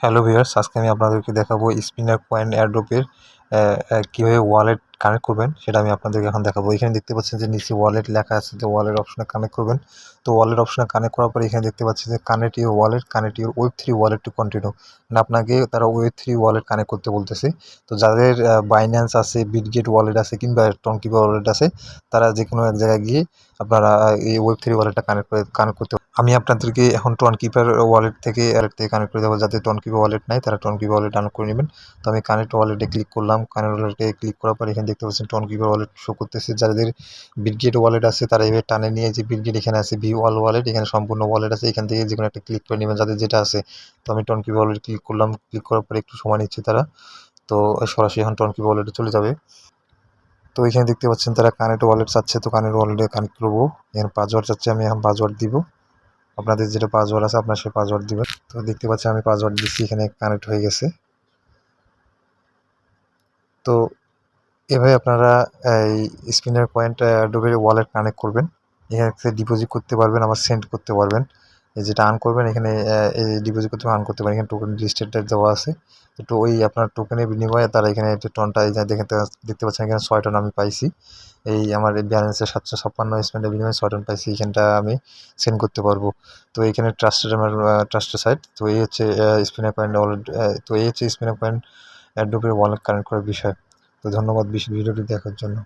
Hello viewers, আজকে আমি আপনাদেরকে দেখাবো স্পিনার কয়েন এয়ারড্রপের কীভাবে ওয়ালেট কানেক্ট করবেন সেটা আমি আপনাদেরকে এখন দেখাবো। এখানে দেখতে পাচ্ছেন যে নিচে ওয়ালেট লেখা আছে, তো ওয়ালেট অপশনে কানেক্ট করবেন। তো ওয়ালেট অপশনে কানেক্ট করার পরে এখানে দেখতে পাচ্ছেন যে connect your wallet, connect your ওয়েব3 ওয়ালেট টু কন্টিনিউ। মানে আপনাকে তারা ওয়েব3 ওয়ালেট কানেক্ট করতে বলতেছে। তো যাদের বাইন্যান্স আছে, বিটগেট ওয়ালেট আছে কিংবা টনকিবা ওয়ালেট আছে, তারা যে কোনো এক জায়গায় গিয়ে আপনারা এই ওয়েব3 ওয়ালেটটা কানেক্ট করতে। আমি আপনাদেরকে এখন টনকিপার ওয়ালেট থেকে কানেক্ট করে দেবো। যাদের টনকিপা ওয়ালেট নাই তারা টনকিপা ওয়ালেট ডাউনলোড করে নেবেন। তো আমি কানেক্ট ওয়ালেটে ক্লিক করলাম। কানেক্ট ওয়ালেটে ক্লিক করার পর এখানে দেখতে পাচ্ছেন টনকিপা ওয়ালেট শো করতেছে। যাদের বিটগেট ওয়ালেট আছে তারা এভাবে টানে নিয়ে যে বিটগেট এখানে আছে ভি ওয়াল ওয়ালেট, এখানে সম্পূর্ণ ওয়ালেট আছে, এখান থেকে যে কোনো একটা ক্লিক করে নেবেন যাদের যেটা আছে। তো আমি টনকিপা ওয়ালেট ক্লিক করলাম। ক্লিক করার পরে একটু সময় নিচ্ছে তারা, তো সরাসরি এখন টনকিপা ওয়ালেটে চলে যাবে। তো এখানে দেখতে পাচ্ছেন তারা কানেক্ট ওয়ালেট চাচ্ছে, তো কানেক্ট ওয়ালেটে কানেক্ট করবো। এখানে পাসওয়ার্ড চাচ্ছে, আমি এখন পাসওয়ার্ড দিব। আপনাদের যেটা পাসওয়ার্ড আছে আপনার সেই পাসওয়ার্ড দিবেন। তো দেখতে পাচ্ছেন আমি পাসওয়ার্ড দিচ্ছি, এখানে কানেক্ট হয়ে গেছে। তো এভাবে আপনারা এই স্পিনার পয়েন্ট অ্যাডোবের ওয়ালেট কানেক্ট করবেন। এখানে থেকে ডিপোজিট করতে পারবেন, আবার সেন্ড করতে পারবেন। এই যেটা আর্ন করবেন এখানে এই ডিপোজিট করতে আর্ন করতে পারেন। এখানে টোকেন লিস্টেড দেওয়া আছে। তো ওই আপনার টোকেনের বিনিময়ে তারা এখানে একটা টনটা এই যে দেখতে পাচ্ছেন এখানে 6 টন আমি পাইছি। এই আমার ব্যালেন্সে 756 স্পেন্ডের বিনিময়ে 6 টন পাইছি। এখানটা আমি সেন্ড করতে পারবো। তো এখানে ট্রাস্টেড আমার ট্রাস্টেড সাইট। তো এই হচ্ছে স্পিনার পয়েন্ট ওয়ালেট। তো এই হচ্ছে স্পিনার পয়েন্ট অ্যাডোবের ওয়ালেট কানেক্ট করার বিষয়। তো ধন্যবাদ ভিডিওটি দেখার জন্য।